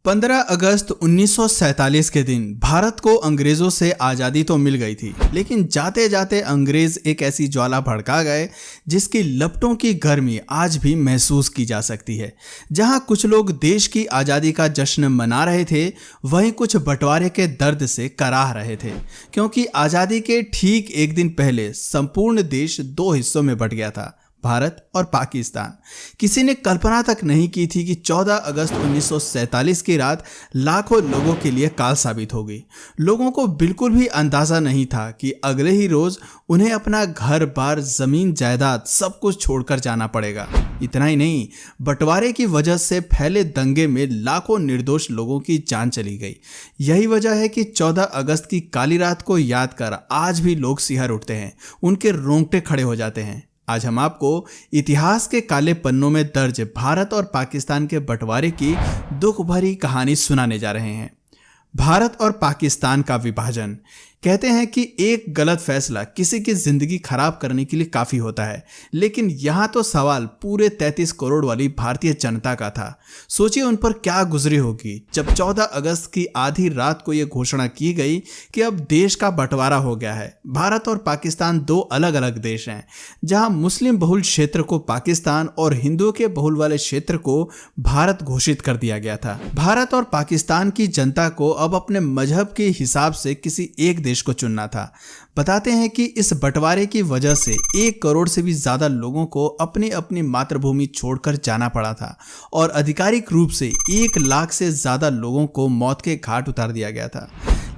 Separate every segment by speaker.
Speaker 1: 15 अगस्त 1947 के दिन भारत को अंग्रेजों से आज़ादी तो मिल गई थी, लेकिन जाते जाते अंग्रेज एक ऐसी ज्वाला भड़का गए जिसकी लपटों की गर्मी आज भी महसूस की जा सकती है। जहां कुछ लोग देश की आज़ादी का जश्न मना रहे थे, वहीं कुछ बंटवारे के दर्द से कराह रहे थे, क्योंकि आज़ादी के ठीक एक दिन पहले संपूर्ण देश दो हिस्सों में बंट गया था, भारत और पाकिस्तान। किसी ने कल्पना तक नहीं की थी कि 14 अगस्त 1947 की रात लाखों लोगों के लिए काल साबित होगी। लोगों को बिल्कुल भी अंदाजा नहीं था कि अगले ही रोज उन्हें अपना घर बार, जमीन जायदाद सब कुछ छोड़कर जाना पड़ेगा। इतना ही नहीं, बंटवारे की वजह से फैले दंगे में लाखों निर्दोष लोगों की जान चली गई। यही वजह है कि 14 अगस्त की काली रात को याद कर आज भी लोग सिहर उठते हैं, उनके रोंगटे खड़े हो जाते हैं। आज हम आपको इतिहास के काले पन्नों में दर्ज भारत और पाकिस्तान के बंटवारे की दुख भरी कहानी सुनाने जा रहे हैं। भारत और पाकिस्तान का विभाजन। कहते हैं कि एक गलत फैसला किसी की जिंदगी खराब करने के लिए काफी होता है, लेकिन यहां तो सवाल पूरे 33 करोड़ वाली भारतीय जनता का था। सोचिए उन पर क्या गुजरी होगी जब 14 अगस्त की आधी रात को यह घोषणा की गई कि अब देश का बंटवारा हो गया है। भारत और पाकिस्तान दो अलग अलग देश हैं, जहां मुस्लिम बहुल क्षेत्र को पाकिस्तान और हिंदुओं के बहुल वाले क्षेत्र को भारत घोषित कर दिया गया था। भारत और पाकिस्तान की जनता को अब अपने मजहब के हिसाब से किसी एक देश को चुनना था। बताते हैं कि इस बंटवारे की वजह से 1 करोड़ से भी ज्यादा लोगों को अपनी अपनी मातृभूमि छोड़कर जाना पड़ा था और आधिकारिक रूप से 1 लाख से ज्यादा लोगों को मौत के घाट उतार दिया गया था।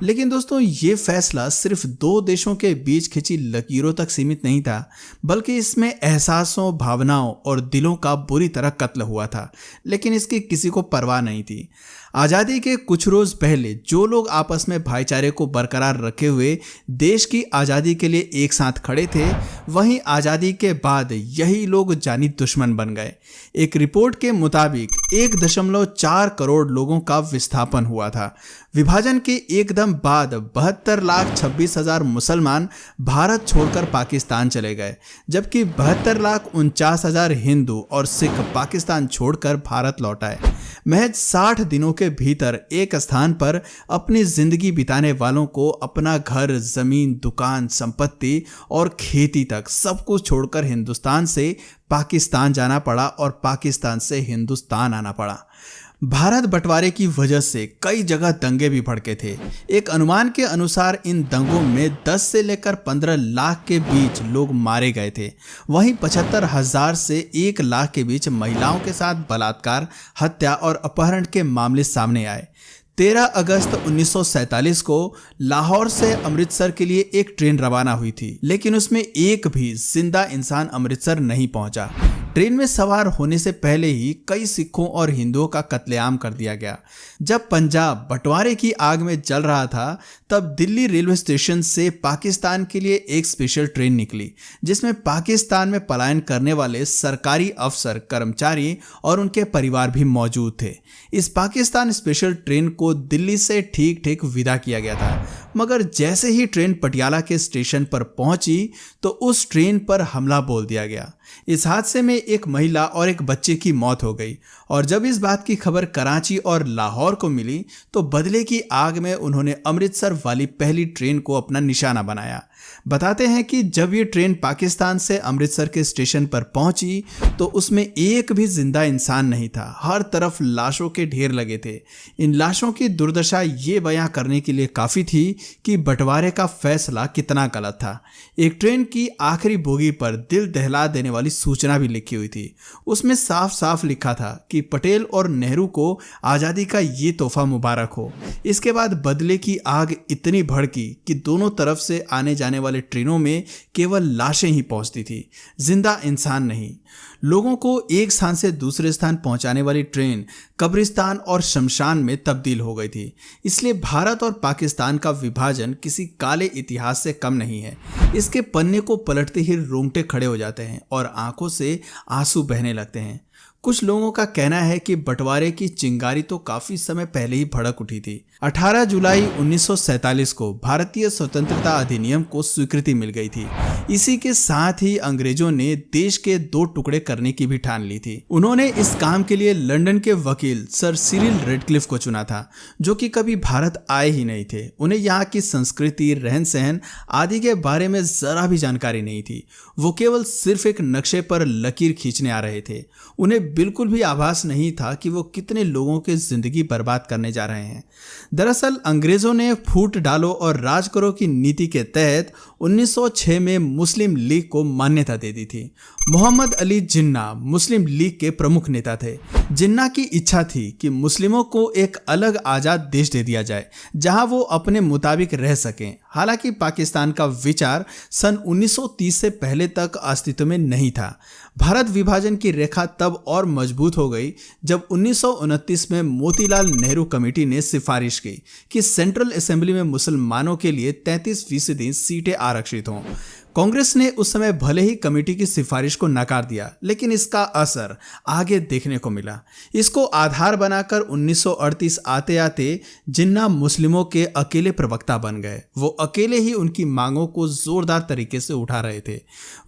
Speaker 1: लेकिन दोस्तों, ये फैसला सिर्फ दो देशों के बीच खिंची लकीरों तक सीमित नहीं था, बल्कि इसमें एहसासों, भावनाओं और दिलों का बुरी तरह कत्ल हुआ था। लेकिन इसकी किसी को परवाह नहीं थी। आज़ादी के कुछ रोज पहले जो लोग आपस में भाईचारे को बरकरार रखे हुए देश की आज़ादी के लिए एक साथ खड़े थे, वहीं आज़ादी के बाद यही लोग जानी दुश्मन बन गए। एक रिपोर्ट के मुताबिक 1.4 करोड़ लोगों का विस्थापन हुआ था। विभाजन के एकदम बाद 72,26,000 मुसलमान भारत छोड़कर पाकिस्तान चले गए, जबकि 72,49,000 हिंदू और सिख पाकिस्तान छोड़कर भारत लौट आए। महज 60 दिनों के भीतर एक स्थान पर अपनी जिंदगी बिताने वालों को अपना घर, जमीन, दुकान, संपत्ति और खेती तक सब कुछ छोड़कर हिंदुस्तान से पाकिस्तान जाना पड़ा और पाकिस्तान से हिंदुस्तान आना पड़ा। भारत बंटवारे की वजह से कई जगह दंगे भी भड़के थे। एक अनुमान के अनुसार इन दंगों में 10 से लेकर 15 लाख के बीच लोग मारे गए थे। वहीं 75,000 से 1 लाख के बीच महिलाओं के साथ बलात्कार, हत्या और अपहरण के मामले सामने आए। 13 अगस्त 1947 को लाहौर से अमृतसर के लिए एक ट्रेन रवाना हुई थी, लेकिन उसमें एक भी जिंदा इंसान अमृतसर नहीं पहुंचा। ट्रेन में सवार होने से पहले ही कई सिखों और हिंदुओं का कत्लेआम कर दिया गया। जब पंजाब बंटवारे की आग में जल रहा था, तब दिल्ली रेलवे स्टेशन से पाकिस्तान के लिए एक स्पेशल ट्रेन निकली, जिसमें पाकिस्तान में पलायन करने वाले सरकारी अफसर, कर्मचारी और उनके परिवार भी मौजूद थे। इस पाकिस्तान स्पेशल ट्रेन को दिल्ली से ठीक ठीक विदा किया गया था, मगर जैसे ही ट्रेन पटियाला के स्टेशन पर पहुंची तो उस ट्रेन पर हमला बोल दिया गया। इस हादसे में एक महिला और एक बच्चे की मौत हो गई, और जब इस बात की खबर कराची और लाहौर को मिली तो बदले की आग में उन्होंने अमृतसर वाली पहली ट्रेन को अपना निशाना बनाया। बताते हैं कि जब ये ट्रेन पाकिस्तान से अमृतसर के स्टेशन पर पहुंची तो उसमें एक भी जिंदा इंसान नहीं था। हर तरफ लाशों के ढेर लगे थे। इन लाशों की दुर्दशा ये बयां करने के लिए काफ़ी थी कि बंटवारे का फैसला कितना गलत था। एक ट्रेन की आखिरी बोगी पर दिल दहला देने वाली सूचना भी लिखी हुई थी। उसमें साफ साफ लिखा था कि पटेल और नेहरू को आज़ादी का ये तोहफा मुबारक हो। इसके बाद बदले की आग इतनी भड़की कि दोनों तरफ से आने जाने वाले ट्रेनों में केवल लाशें ही पहुंचती थी, जिंदा इंसान नहीं। लोगों को एक स्थान से दूसरे स्थान पहुंचाने वाली ट्रेन कब्रिस्तान और शमशान में तब्दील हो गई थी। इसलिए भारत और पाकिस्तान का विभाजन किसी काले इतिहास से कम नहीं है। इसके पन्ने को पलटते ही रोंगटे खड़े हो जाते हैं और आंखों से आंसू बहने लगते हैं। कुछ लोगों का कहना है कि बंटवारे की चिंगारी तो काफी समय पहले ही भड़क उठी थी। 18 जुलाई 1947 को भारतीय स्वतंत्रता अधिनियम को स्वीकृति मिल गई थी। इसी के साथ ही अंग्रेजों ने देश के 2 टुकड़े करने की भी ठान ली थी। उन्होंने इस काम के लिए लंदन के वकील सर सिरिल रेडक्लिफ को चुना था, जो कि कभी भारत आए ही नहीं थे। उन्हें यहाँ की संस्कृति, रहन सहन आदि के बारे में जरा भी जानकारी नहीं थी। वो केवल सिर्फ एक नक्शे पर लकीर खींचने आ रहे थे। उन्हें बिल्कुल भी आभास नहीं था कि वो कितने लोगों की जिंदगी बर्बाद करने जा रहे हैं। दरअसल अंग्रेजों ने फूट डालो और राज करो की नीति के तहत 1906 में मुस्लिम लीग को मान्यता दे दी थी। मोहम्मद अली जिन्ना मुस्लिम लीग के प्रमुख नेता थे। जिन्ना की इच्छा थी कि मुस्लिमों को एक अलग आजाद देश दे दिया जाए जहां वो अपने मुताबिक रह सकें। हालांकि पाकिस्तान का विचार सन 1930 से पहले तक अस्तित्व में नहीं था। भारत विभाजन की रेखा तब और मजबूत हो गई जब 1929 में मोतीलाल नेहरू कमेटी ने सिफारिश की कि सेंट्रल असेंबली में मुसलमानों के लिए 33% सीटें आरक्षित हों। कांग्रेस ने उस समय भले ही कमेटी की सिफारिश को नकार दिया, लेकिन इसका असर आगे देखने को मिला। इसको आधार बनाकर 1938 आते आते जिन्ना मुस्लिमों के अकेले प्रवक्ता बन गए। वो अकेले ही उनकी मांगों को जोरदार तरीके से उठा रहे थे।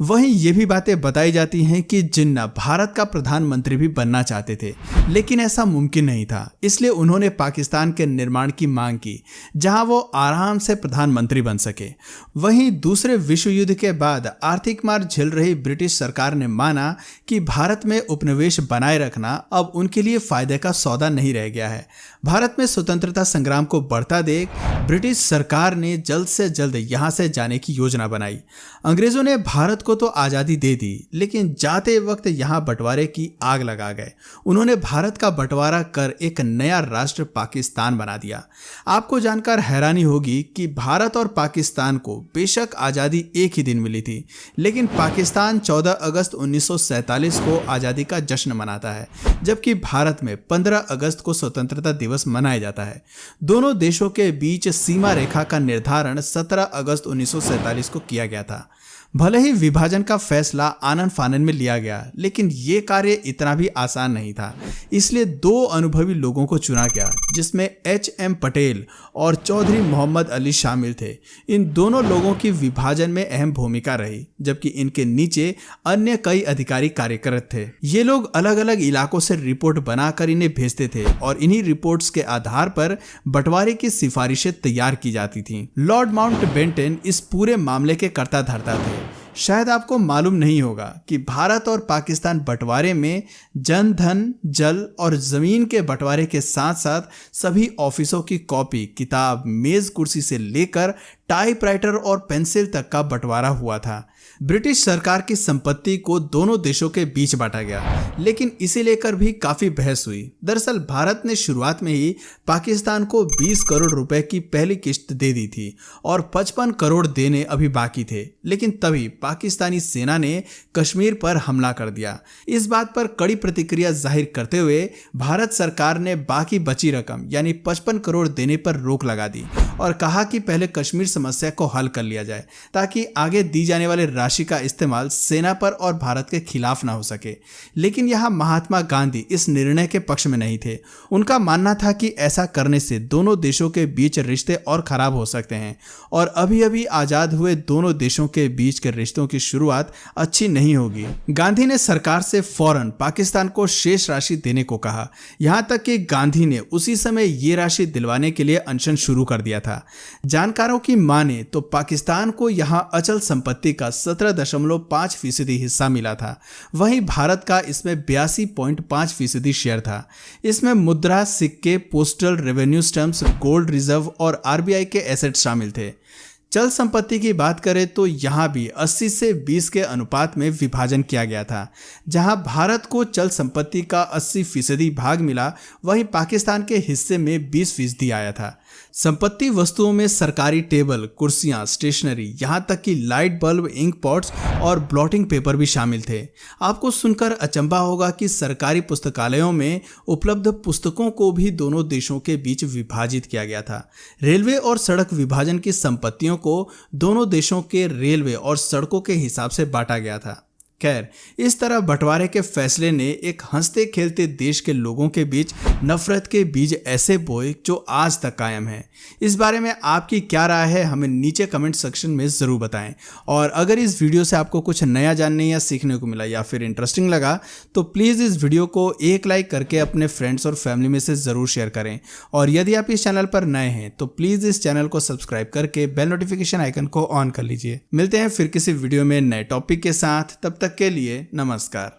Speaker 1: वहीं ये भी बातें बताई जाती हैं कि जिन्ना भारत का प्रधानमंत्री भी बनना चाहते थे, लेकिन ऐसा मुमकिन नहीं था। इसलिए उन्होंने पाकिस्तान के निर्माण की मांग की, जहां वो आराम से प्रधानमंत्री बन सके। वहीं दूसरे विश्व युद्ध के बाद आर्थिक मार झेल रही ब्रिटिश सरकार ने माना कि भारत में उपनिवेश बनाए रखना अब उनके लिए फायदे का सौदा नहीं रह गया है। भारत में स्वतंत्रता संग्राम को बढ़ता देख ब्रिटिश सरकार ने जल्द से जल्द यहां से जाने की योजना बनाई। अंग्रेजों ने भारत को तो आजादी दे दी, लेकिन जाते वक्त यहां बंटवारे की आग लगा गए। उन्होंने भारत का बंटवारा कर एक नया राष्ट्र पाकिस्तान बना दिया। आपको जानकर हैरानी होगी कि भारत और पाकिस्तान को बेशक आजादी एक ही दिन मिली थी, लेकिन पाकिस्तान 14 अगस्त 1947 को आजादी का जश्न मनाता है, जबकि भारत में 15 अगस्त को स्वतंत्रता दिवस मनाया जाता है। दोनों देशों के बीच सीमा रेखा का निर्धारण 17 अगस्त 1947 को किया गया था। भले ही विभाजन का फैसला आनन फानन में लिया गया, लेकिन ये कार्य इतना भी आसान नहीं था। इसलिए 2 अनुभवी लोगों को चुना गया, जिसमें HM पटेल और चौधरी मोहम्मद अली शामिल थे। इन दोनों लोगों की विभाजन में अहम भूमिका रही, जबकि इनके नीचे अन्य कई अधिकारी कार्यरत थे। ये लोग अलग अलग इलाकों से रिपोर्ट बनाकर इन्हें भेजते थे और इन्हीं रिपोर्ट्स के आधार पर बंटवारे की सिफारिशें तैयार की जाती थीं। लॉर्ड माउंटबेटन इस पूरे मामले के कर्ता धर्ता थे। शायद आपको मालूम नहीं होगा कि भारत और पाकिस्तान बंटवारे में जन धन, जल और जमीन के बंटवारे के साथ साथ सभी ऑफिसों की कॉपी, किताब, मेज कुर्सी से लेकर टाइपराइटर और पेंसिल तक का बंटवारा हुआ था। ब्रिटिश सरकार की संपत्ति को दोनों देशों के बीच बांटा गया, लेकिन इसे लेकर भी काफी बहस हुई। दरअसल भारत ने शुरुआत में ही पाकिस्तान को 20 करोड़ रुपए की पहली किश्त दे दी थी और 55 करोड़ देने अभी बाकी थे, लेकिन तभी पाकिस्तानी सेना ने कश्मीर पर हमला कर दिया। इस बात पर कड़ी प्रतिक्रिया जाहिर करते हुए भारत सरकार ने बाकी बची रकम यानी 55 करोड़ देने पर रोक लगा दी और कहा कि पहले कश्मीर समस्या को हल कर लिया जाए, ताकि आगे दी जाने वाले राशि का इस्तेमाल सेना पर और भारत के खिलाफ ना हो सके। लेकिन यहाँ महात्मा गांधी इस निर्णय के पक्ष में नहीं थे। उनका मानना था कि ऐसा करने से दोनों देशों के बीच रिश्ते और खराब हो सकते हैं और अभी अभी आजाद हुए दोनों देशों के बीच के रिश्तों की शुरुआत अच्छी नहीं होगी। गांधी ने सरकार से फौरन पाकिस्तान को शेष राशि देने को कहा। यहाँ तक कि गांधी ने उसी समय ये राशि दिलवाने के लिए अनशन शुरू कर दिया था। जानकारों की माने तो पाकिस्तान को यहाँ अचल संपत्ति का 17.5% हिस्सा मिला था। वहीं भारत का इसमें 82.5% शेयर था। इसमें मुद्रा, सिक्के, postal revenue stamps, gold reserve और RBI के एसेट शामिल थे। चल संपत्ति की बात करें तो यहाँ भी 80 से 20 के अनुपात में विभाजन किया गया था। जहाँ भारत को चल संपत्ति का 80% भाग मिला, वहीं पाकिस्तान के हिस्से में 20% आया था। संपत्ति वस्तुओं में सरकारी टेबल, कुर्सियां, स्टेशनरी, यहाँ तक कि लाइट बल्ब, इंक पॉट्स और ब्लॉटिंग पेपर भी शामिल थे। आपको सुनकर अचंभा होगा कि सरकारी पुस्तकालयों में उपलब्ध पुस्तकों को भी दोनों देशों के बीच विभाजित किया गया था। रेलवे और सड़क विभाजन की संपत्तियों को दोनों देशों के रेलवे और सड़कों के हिसाब से बांटा गया था। खैर, इस तरह बंटवारे के फैसले ने एक हंसते खेलते देश के लोगों के बीच नफरत के बीज ऐसे बोए जो आज तक कायम है। इस बारे में आपकी क्या राय है, हमें नीचे कमेंट सेक्शन में ज़रूर बताएं। और अगर इस वीडियो से आपको कुछ नया जानने या सीखने को मिला या फिर इंटरेस्टिंग लगा तो प्लीज़ इस वीडियो को एक लाइक करके अपने फ्रेंड्स और फैमिली में से ज़रूर शेयर करें। और यदि आप इस चैनल पर नए हैं तो प्लीज़ इस चैनल को सब्सक्राइब करके बेल नोटिफिकेशन आइकन को ऑन कर लीजिए। मिलते हैं फिर किसी वीडियो में नए टॉपिक के साथ, तब तक के लिए नमस्कार।